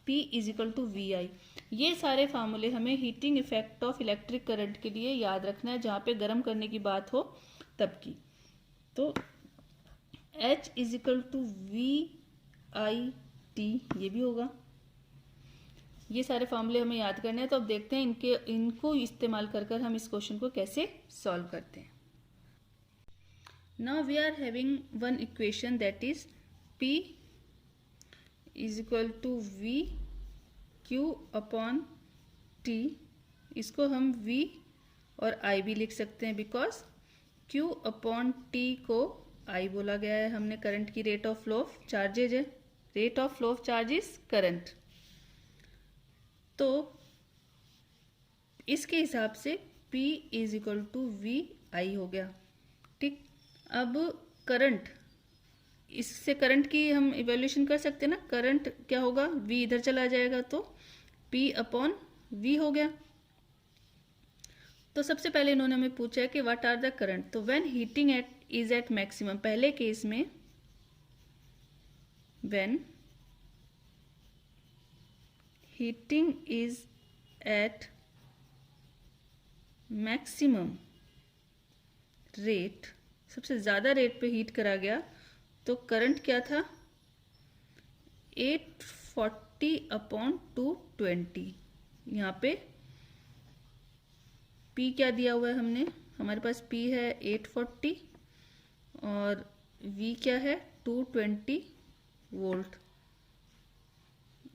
P is equal to V I. ये सारे फार्मूले हमें heating effect of electric current के लिए याद रखना है, जहाँ पे गर्म करने की बात हो तब की। तो H is equal to V I T ये भी होगा। ये सारे फार्मूले हमें याद करने हैं। तो अब देखते हैं इनको इस्तेमाल कर हम इस क्वेश्चन को कैसे सॉल्व करते हैं। Now we are having one equation that is P is equal to V Q upon T. इसको हम V और I भी लिख सकते हैं, बिकॉज Q अपॉन टी को I बोला गया है। हमने करंट की rate of flow of charges है, rate of flow of charge is current. तो इसके हिसाब से P is equal to V I हो गया। ठीक, अब करंट, इससे करंट की हम इवेल्यूशन कर सकते हैं ना। करंट क्या होगा, V इधर चला जाएगा तो P अपॉन V हो गया। तो सबसे पहले इन्होंने हमें पूछा है कि व्हाट आर द करंट। तो when heating is at maximum, पहले केस में when heating is at maximum rate, सबसे ज़्यादा रेट पे हीट करा गया, तो करंट क्या था 840 अपॉन 220। यहाँ पे P क्या दिया हुआ है हमने, हमारे पास P है 840 और V क्या है 220 वोल्ट।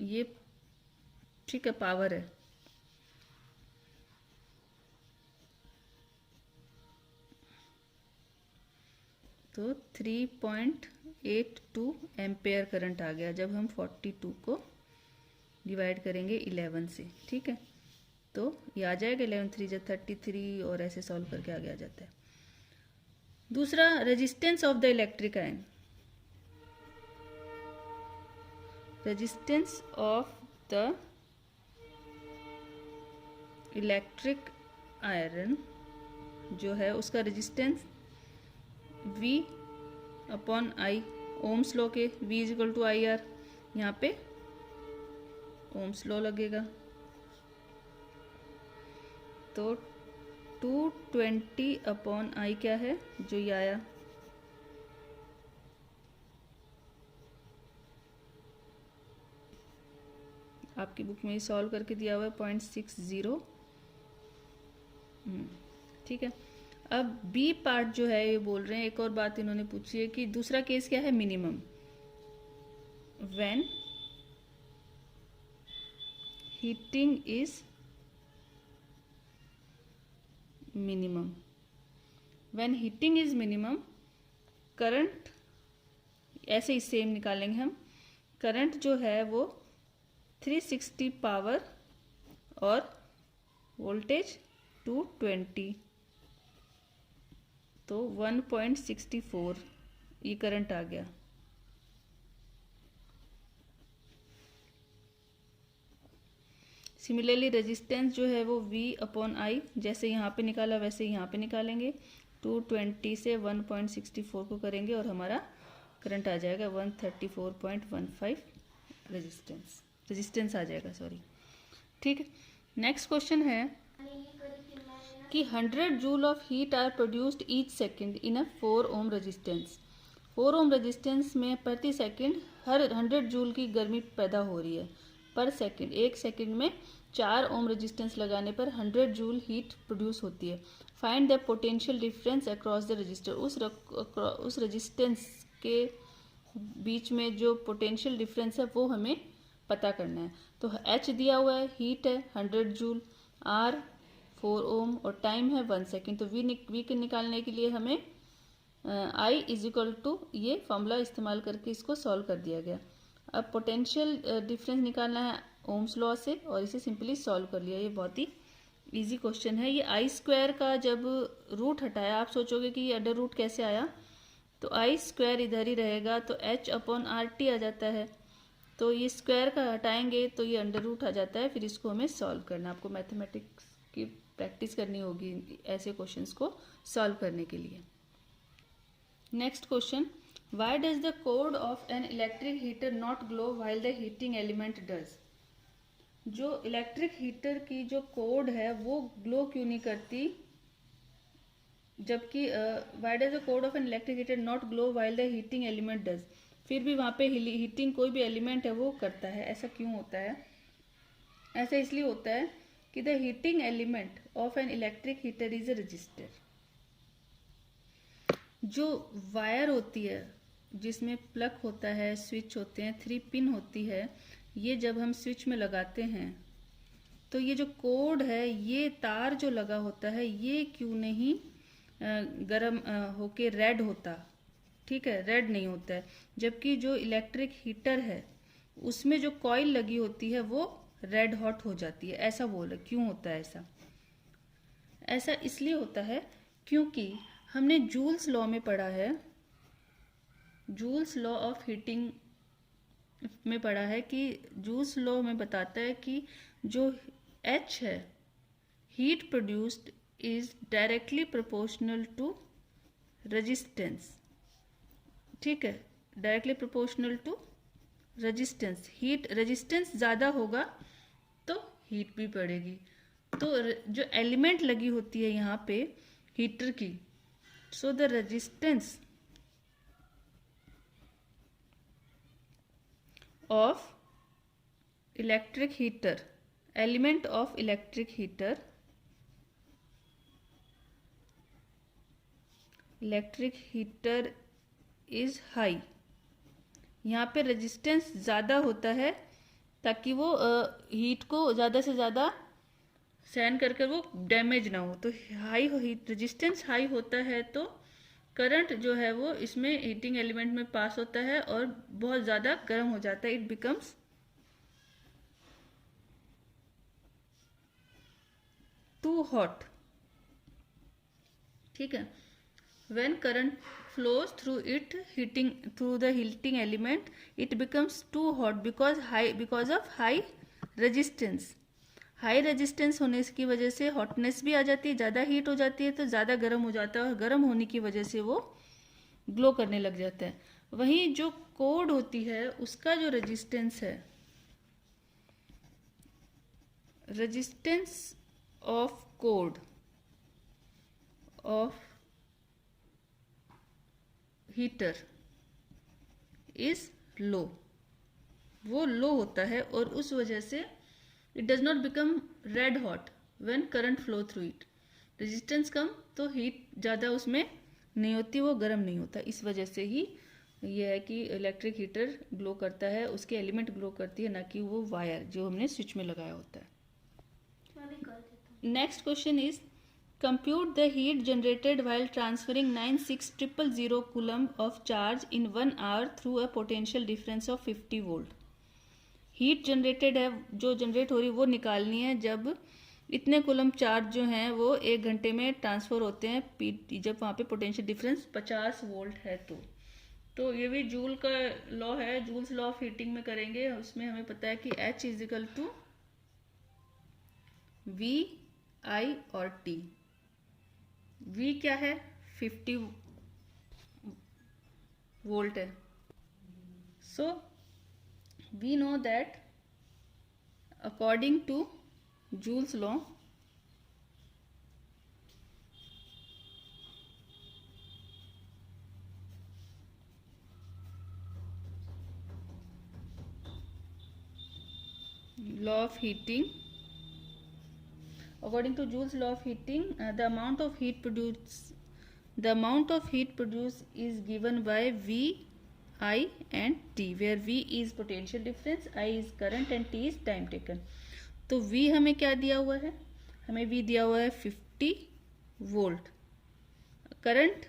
ये ठीक है, पावर है। तो 3.82 एम्पेयर करंट आ गया जब हम 42 को डिवाइड करेंगे 11 से। ठीक है, तो ये आ जाएगा 11 3 जा 33 और ऐसे सॉल्व करके आगे आ जाता है। दूसरा, resistance of the electric iron. Resistance of the electric iron जो है उसका resistance V upon I, Ohm's law के V is equal to I R, यहाँ पे ओम्स लॉ लगेगा। तो 220 अपॉन आई क्या है, जो ये आया आपकी बुक में सॉल्व करके दिया हुआ है 0.60। ठीक है, अब बी पार्ट जो है ये बोल रहे हैं, एक और बात इन्होंने पूछी है कि दूसरा केस क्या है, minimum. When heating is minimum, when heating is minimum, current ऐसे ही सेम निकालेंगे हम। करंट जो है वो 360 पावर और वोल्टेज 220, तो 1.64 ये करंट आ गया। सिमिलरली रेजिस्टेंस जो है वो V अपॉन आई, जैसे यहाँ पे निकाला वैसे यहाँ पे निकालेंगे। 220 से 1.64 को करेंगे और हमारा करंट आ जाएगा 134.15 रेजिस्टेंस आ जाएगा, सॉरी। ठीक है, नेक्स्ट क्वेश्चन है कि 100 joule of heat are produced each second in a 4 ohm resistance. 4 ohm resistance में प्रति सेकंड हर 100 जूल की गर्मी पैदा हो रही है पर सेकंड। एक सेकंड में 4 ओम रेजिस्टेंस लगाने पर 100 जूल हीट प्रोड्यूस होती है। Find the potential difference across the register. उस रेजिस्टेंस के बीच में जो पोटेंशियल डिफरेंस है वो हमें पता करना है। तो H दिया हुआ है, हीट है 100 जूल, R 4 ओम और टाइम है 1 सेकेंड। तो वी के निकालने के लिए हमें आई इज इक्वल टू ये फॉर्मूला इस्तेमाल करके इसको सॉल्व कर दिया गया। अब पोटेंशियल डिफरेंस निकालना है ओम्स लॉ से और इसे सिंपली सॉल्व कर लिया। ये बहुत ही इजी क्वेश्चन है। ये आई स्क्वायर का जब रूट हटाया, आप सोचोगे कि ये अंडर रूट कैसे आया, तो आई स्क्वायर इधर ही रहेगा तो एच अपॉन आर टी आ जाता है। तो ये स्क्वायर का हटाएंगे तो ये अंडर रूट आ जाता है। फिर इसको हमें सॉल्व करना, आपको मैथमेटिक्स की प्रैक्टिस करनी होगी ऐसे क्वेश्चंस को सॉल्व करने के लिए। Next question, why does the code of an electric heater not glow while the heating element does. जो इलेक्ट्रिक हीटर की जो कोड है वो ग्लो क्यों नहीं करती, जबकि why does the code of an electric heater not glow while the heating element does, फिर भी वहाँ पे हीटिंग कोई भी एलिमेंट है वो करता है। ऐसा क्यों होता है? ऐसा इसलिए होता है कि the heating element of an electric heater is a resistor. जो वायर होती है जिसमें प्लग होता है, स्विच होते हैं, 3 पिन होती है, ये जब हम स्विच में लगाते हैं तो ये जो कोड है, ये तार जो लगा होता है, ये क्यों नहीं गर्म होके रेड होता, ठीक है, रेड नहीं होता है। जबकि जो इलेक्ट्रिक हीटर है उसमें जो कॉइल लगी होती है वो रेड हॉट हो जाती है। ऐसा बोल रहे, क्यों होता है ऐसा? ऐसा इसलिए होता है क्योंकि हमने जूल्स लॉ में पढ़ा है, जूल्स लॉ ऑफ हीटिंग में पढ़ा है कि जूल्स लॉ में बताता है कि जो H है, heat produced is directly proportional to resistance, ठीक है, directly proportional to resistance. Heat resistance ज़्यादा होगा तो हीट भी बढ़ेगी। तो जो एलिमेंट लगी होती है यहाँ पे हीटर की, so the resistance of electric heater, element of electric heater, electric heater is high. यहाँ पे रेजिस्टेंस ज़्यादा होता है ताकि वो हीट को ज़्यादा से ज़्यादा सहन करके वो डैमेज ना हो। तो हाई हीट रेजिस्टेंस हाई होता है तो करंट जो है वो इसमें हीटिंग एलिमेंट में पास होता है और बहुत ज़्यादा गर्म हो जाता है। इट बिकम्स टू हॉट, ठीक है। When current flows through the heating element, it becomes too hot because of high resistance. High resistance होने की वजह से हॉटनेस भी आ जाती है, ज़्यादा हीट हो जाती है तो ज़्यादा गर्म हो जाता है और गर्म होने की वजह से वो ग्लो करने लग जाता है। वहीं जो कोड होती है उसका जो रेजिस्टेंस है, resistance of cord of heater is low, वो लो होता है और उस वजह से it does not become red hot when current flow through it. Resistance कम तो हीट ज़्यादा उसमें नहीं होती, वो गर्म नहीं होता। इस वजह से ही ये है कि इलेक्ट्रिक हीटर ग्लो करता है, उसके एलिमेंट ग्लो करती है, ना कि वो वायर जो हमने स्विच में लगाया होता है। Next question is compute the heat generated while transferring 96000 coulomb of charge in 1 hour through a potential difference of 50 volt। Heat generated है, जो जनरेट हो रही वो निकालनी है जब इतने कूलम चार्ज जो हैं वो 1 घंटे में ट्रांसफ़र होते हैं, जब वहाँ पे पोटेंशियल डिफरेंस 50 वोल्ट है। तो ये भी जूल का लॉ है, जूल्स लॉ ऑफ हीटिंग में करेंगे। उसमें हमें पता है कि H is equal to V I और T। V क्या है? 50 वोल्ट है। So we know that according to Joule's law, law of heating, according to Joule's law of heating, the amount of heat produced is given by V, I and T, where V is potential difference, I is current and T is time taken। तो V हमें क्या दिया हुआ है? हमें V दिया हुआ है 50 वोल्ट। करंट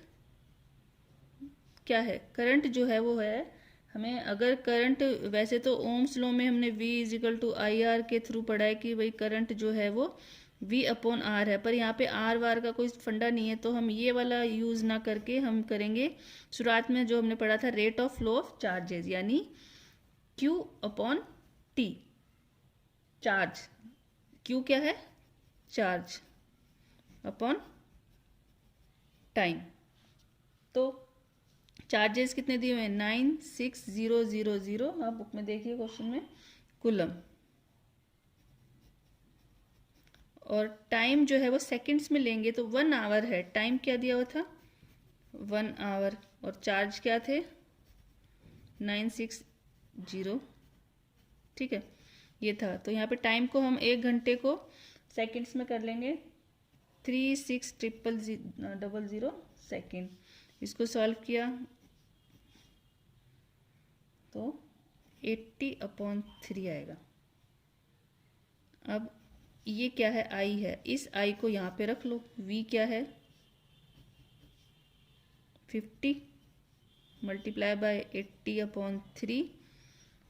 क्या है, करंट जो है वो है, हमें अगर करंट, वैसे तो ओम्स लॉ में हमने V is equal to I R के थ्रू पढ़ा है कि भाई करंट जो है वो V अपॉन आर है, पर यहाँ पे आर वार का कोई फंडा नहीं है, तो हम ये वाला यूज़ ना करके हम करेंगे शुरुआत में जो हमने पढ़ा था, rate of flow of charges, यानी Q upon T। Charge, Q क्या है, चार्ज अपॉन टाइम। तो चार्जेस कितने दिए हुए हैं, 96000, आप बुक में देखिए क्वेश्चन में, कूलम। और टाइम जो है वो सेकंड्स में लेंगे तो 1 आवर है, टाइम क्या दिया हुआ था 1 आवर, और चार्ज क्या थे 960, ठीक है, ये था। तो यहाँ पे टाइम को हम 1 घंटे को सेकंड्स में कर लेंगे, 360000 सेकेंड। इसको सॉल्व किया तो 80/3 आएगा। अब ये क्या है, I है, इस I को यहाँ पे रख लो। V क्या है 50 multiply by 80/3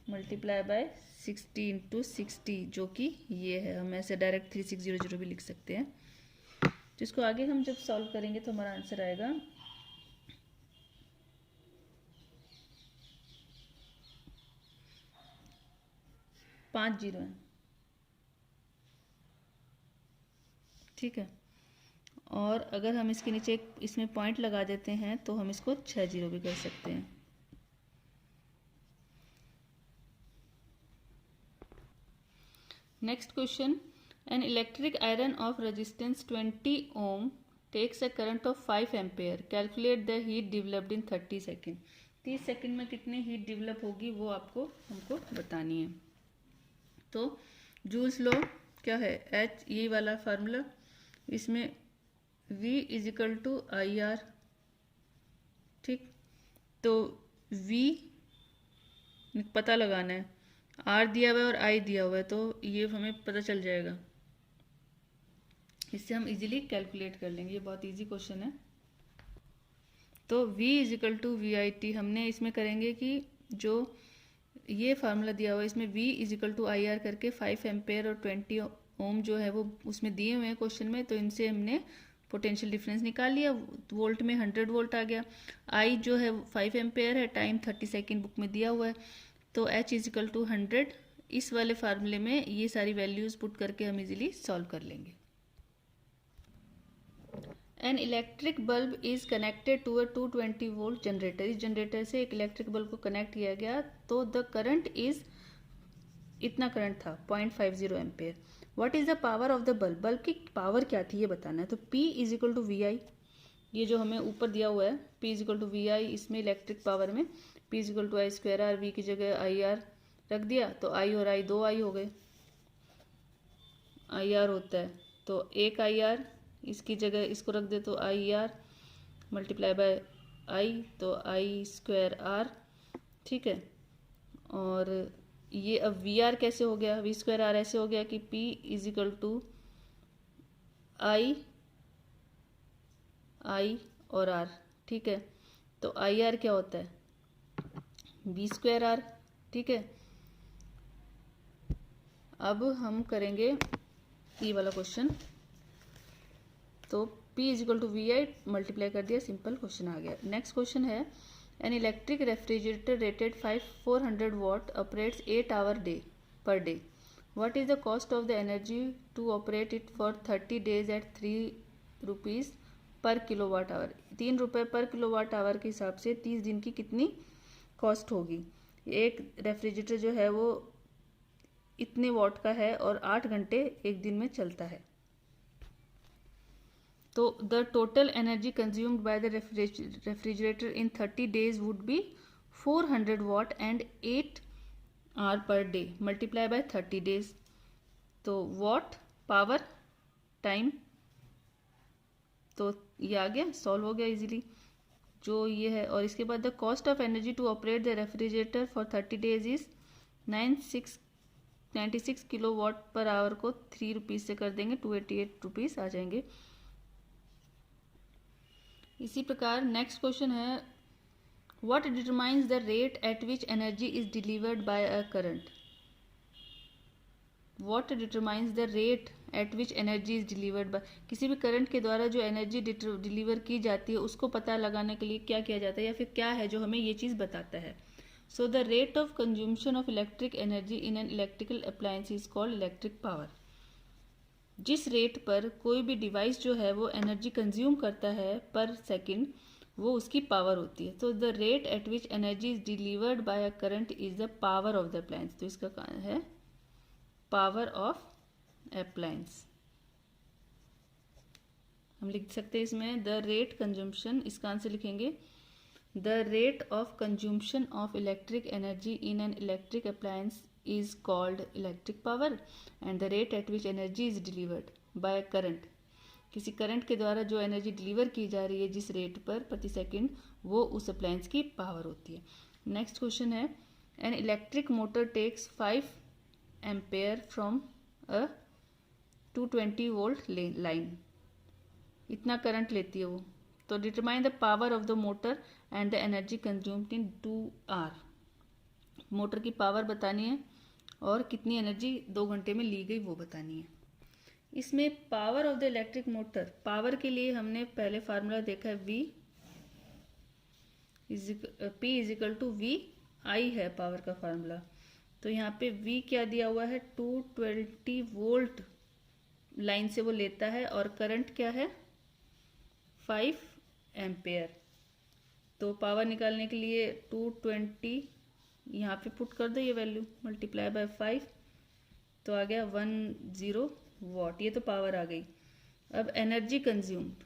multiply by 60 into 60, जो कि ये है, हम ऐसे डायरेक्ट 3600 भी लिख सकते हैं। तो इसको आगे हम जब सॉल्व करेंगे तो हमारा आंसर आएगा 5 जीरो है, ठीक है। और अगर हम इसके नीचे इसमें पॉइंट लगा देते हैं तो हम इसको 6 जीरो भी कर सकते हैं। Next question, an electric iron of resistance 20 ohm takes a current of 5 ampere, calculate the heat developed in 30 second. 30 second में कितनी हीट डेवलप होगी वो हमको बतानी है। तो जूल्स लॉ क्या है, H, ये वाला फार्मूला, इसमें V is equal to I R, ठीक। तो V पता लगाना है, R दिया हुआ है और I दिया हुआ है, तो ये हमें पता चल जाएगा, इससे हम इजीली कैलकुलेट कर लेंगे। ये बहुत इजी क्वेश्चन है। तो V इजिकल टू VIT हमने इसमें करेंगे कि जो ये फार्मूला दिया हुआ है इसमें V is equal to I R करके 5 एम्पेयर और 20 ओम जो है वो उसमें दिए हुए हैं क्वेश्चन में, तो इनसे हमने पोटेंशियल डिफरेंस निकाल लिया। वोल्ट में 100 वोल्ट आ गया। I जो है 5 एम्पेयर है, टाइम 30 सेकेंड बुक में दिया हुआ है, तो H इजिकल टू 100। इस वाले फार्मूले में ये सारी वैल्यूज पुट करके हम इजीली सॉल्व कर लेंगे। An electric bulb is connected to a 220 volt generator, इस जनरेटर से एक इलेक्ट्रिक बल्ब को कनेक्ट किया गया, तो द करंट इज, इतना करंट था 0.50 ampere. What is the power of the bulb, bulb की पावर क्या थी ये बताना है। तो P is equal to VI, ये जो हमें ऊपर दिया हुआ है P is equal to VI, इसमें इलेक्ट्रिक पावर में P is equal to I square R, V की जगह IR रख दिया, तो I और I 2 I हो गए, IR होता है, तो एक IR, इसकी जगह इसको रख दे तो IR मल्टीप्लाई बाय I, तो I स्क्वायर R, ठीक है। और ये अब VR कैसे हो गया, V स्क्वायर R ऐसे हो गया कि P is equal to I और R, ठीक है। तो IR क्या होता है V स्क्वायर R, ठीक है। अब हम करेंगे ये वाला क्वेश्चन, तो P is equal to VI multiply कर दिया, सिंपल क्वेश्चन आ गया। नेक्स्ट क्वेश्चन है, an electric refrigerator rated 400 watt operates 8 hour per day, what is the cost of the energy to operate it for 30 days at 3 rupees per kilowatt hour. 3 रुपये पर किलोवाट आवर के हिसाब से 30 दिन की कितनी कॉस्ट होगी। एक रेफ्रिजरेटर जो है वो इतने वॉट का है और 8 घंटे एक दिन में चलता है, तो the total energy consumed by the refrigerator in 30 days would be 400 watt and 8 hour per day multiply by 30 days, तो वॉट पावर टाइम, तो ये आ गया, सॉल्व हो गया इजीली जो ये है। और इसके बाद the cost of energy to operate the refrigerator for 30 days is 96 kilowatt per hour को 3 रुपीज़ से कर देंगे, 288 रुपीज़ आ जाएंगे। इसी प्रकार नेक्स्ट क्वेश्चन है, what determines the rate at which energy is delivered by a current. What determines the rate at which energy is delivered by, किसी भी करंट के द्वारा जो एनर्जी डिलीवर की जाती है उसको पता लगाने के लिए क्या किया जाता है, या फिर क्या है जो हमें ये चीज़ बताता है। So the rate of consumption of electric energy in an electrical appliance is called electric power. जिस रेट पर कोई भी डिवाइस जो है वो एनर्जी कंज्यूम करता है पर सेकंड, वो उसकी पावर होती है। तो the rate at which energy is delivered by a current is the power of the appliance. तो इसका है पावर ऑफ अप्लायंस। हम लिख सकते हैं इसमें द रेट कंज्यूम्शन, इसका आंसर लिखेंगे the rate of consumption of electric energy in an electric appliance is called electric power and the rate at which energy is delivered by a current, किसी करंट के द्वारा जो एनर्जी डिलीवर की जा रही है जिस रेट पर प्रति सेकंड, वो उस अप्लायंस की पावर होती है। नेक्स्ट क्वेश्चन है, an electric motor takes 5 ampere from a 220 volt line, इतना करंट लेती है वो। तो determine the power of the motor and the energy consumed in 2 hour. Motor की पावर बतानी है और कितनी एनर्जी 2 घंटे में ली गई वो बतानी है। इसमें power of the electric motor, power के लिए हमने पहले फार्मूला देखा है P is equal to V I है पावर का फार्मूला। तो यहाँ पे V क्या दिया हुआ है, 220 वोल्ट लाइन से वो लेता है और करंट क्या है 5 एम्पेयर। तो पावर निकालने के लिए 220 यहाँ पे पुट कर दो ये वैल्यू, मल्टीप्लाई बाय 5, तो आ गया 10 वॉट, ये तो पावर आ गई। अब energy consumed,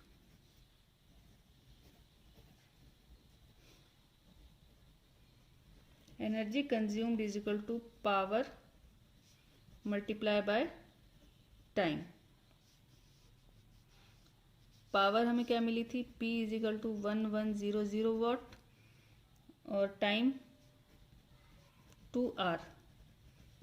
energy consumed is equal to power multiply by time. Power हमें क्या मिली थी, P is equal to 1100 watt और टाइम 2 आवर।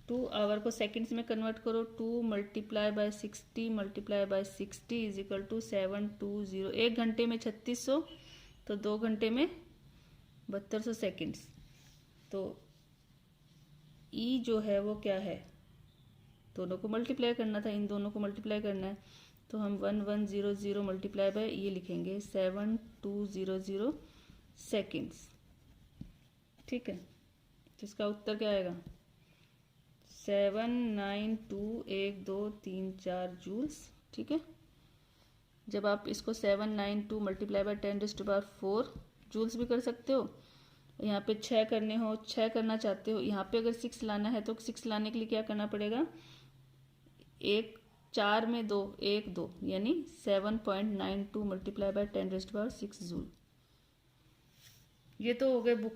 2 आवर को सेकंड्स में कन्वर्ट करो, 2 multiply by 60 multiply by 60 is equal to 720। 1 घंटे में 3600, तो 2 घंटे में 7200 सेकंड्स। तो E जो है वो क्या है, दोनों को मल्टीप्लाई करना था, इन दोनों को मल्टीप्लाई करना है। तो हम 1100 मल्टीप्लाई बाय ये लिखेंगे 7200 सेकंड्स। ठीक है, तो इसका उत्तर क्या आएगा 7921234 जूल्स। ठीक है, जब आप इसको 792 मल्टीप्लाई बाय 10⁴ जूल्स भी कर सकते हो। यहाँ पे 6 करने हो, 6 करना चाहते हो, यहाँ पे अगर 6 लाना है तो 6 लाने के लिए क्या करना पड़ेगा, 4 में 2 1 2, यानी 7.92 मल्टीप्लाई बाय 10⁶ जूल। ये तो हो गए बुक